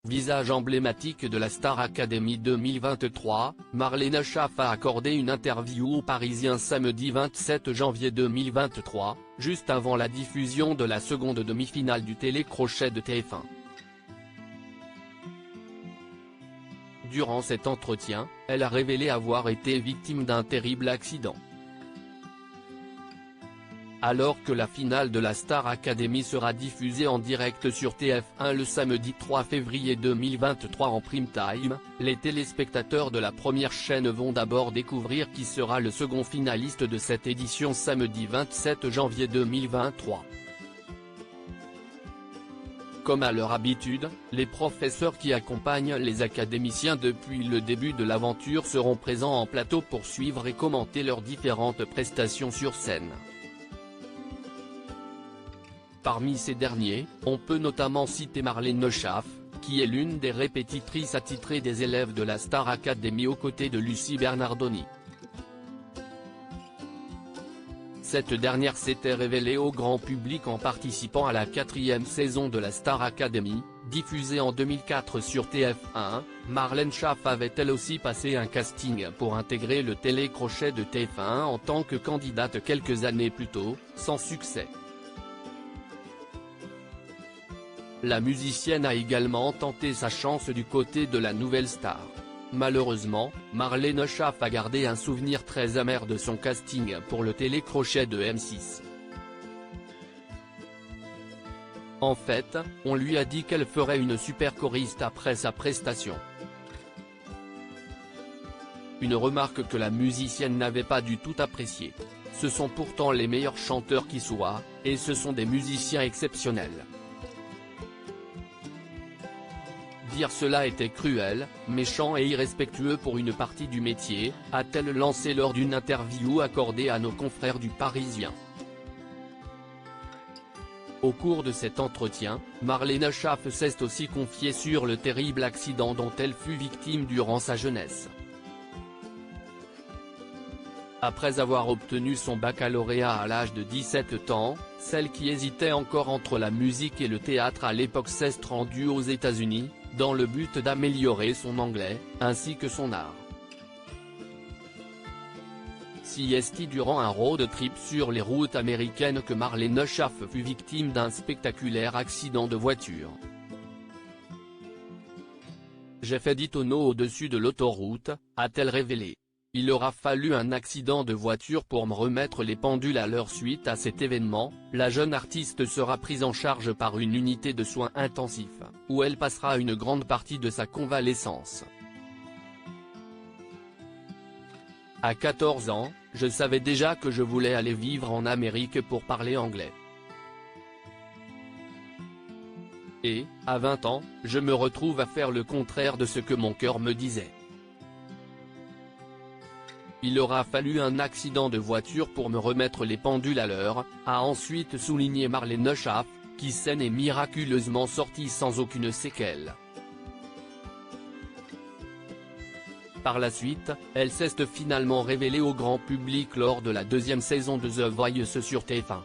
Visage emblématique de la Star Academy 2023, Marlène Schiaff a accordé une interview aux Parisiens samedi 27 janvier 2023, juste avant la diffusion de la seconde demi-finale du télécrochet de TF1. Durant cet entretien, elle a révélé avoir été victime d'un terrible accident. Alors que la finale de la Star Academy sera diffusée en direct sur TF1 le samedi 3 février 2023 en prime time, les téléspectateurs de la première chaîne vont d'abord découvrir qui sera le second finaliste de cette édition samedi 27 janvier 2023. Comme à leur habitude, les professeurs qui accompagnent les académiciens depuis le début de l'aventure seront présents en plateau pour suivre et commenter leurs différentes prestations sur scène. Parmi ces derniers, on peut notamment citer Marlène Schiaff, qui est l'une des répétitrices attitrées des élèves de la Star Academy aux côtés de Lucie Bernardoni. Cette dernière s'était révélée au grand public en participant à la 4e saison de la Star Academy, diffusée en 2004 sur TF1. Marlène Schiaff avait elle aussi passé un casting pour intégrer le télécrochet de TF1 en tant que candidate quelques années plus tôt, sans succès. La musicienne a également tenté sa chance du côté de la nouvelle star. Malheureusement, Marlène Schiaff a gardé un souvenir très amer de son casting pour le télécrochet de M6. En fait, on lui a dit qu'elle ferait une super choriste après sa prestation. Une remarque que la musicienne n'avait pas du tout appréciée. Ce sont pourtant les meilleurs chanteurs qui soient, et ce sont des musiciens exceptionnels. Dire cela était cruel, méchant et irrespectueux pour une partie du métier, a-t-elle lancé lors d'une interview accordée à nos confrères du Parisien. Au cours de cet entretien, Marlène Schiaff s'est aussi confiée sur le terrible accident dont elle fut victime durant sa jeunesse. Après avoir obtenu son baccalauréat à l'âge de 17 ans, celle qui hésitait encore entre la musique et le théâtre à l'époque s'est rendue aux États-Unis, dans le but d'améliorer son anglais, ainsi que son art. C'est durant un road trip sur les routes américaines que Marlène Schiaff fut victime d'un spectaculaire accident de voiture. J'ai fait 10 tonneaux au-dessus de l'autoroute, a-t-elle révélé. Il aura fallu un accident de voiture pour me remettre les pendules à l'heure. Suite à cet événement, la jeune artiste sera prise en charge par une unité de soins intensifs, où elle passera une grande partie de sa convalescence. À 14 ans, je savais déjà que je voulais aller vivre en Amérique pour parler anglais. Et, à 20 ans, je me retrouve à faire le contraire de ce que mon cœur me disait. Il aura fallu un accident de voiture pour me remettre les pendules à l'heure, a ensuite souligné Marlène Schiaff, qui s'en est miraculeusement sortie sans aucune séquelle. Par la suite, elle s'est finalement révélée au grand public lors de la 2e saison de The Voice sur TF1.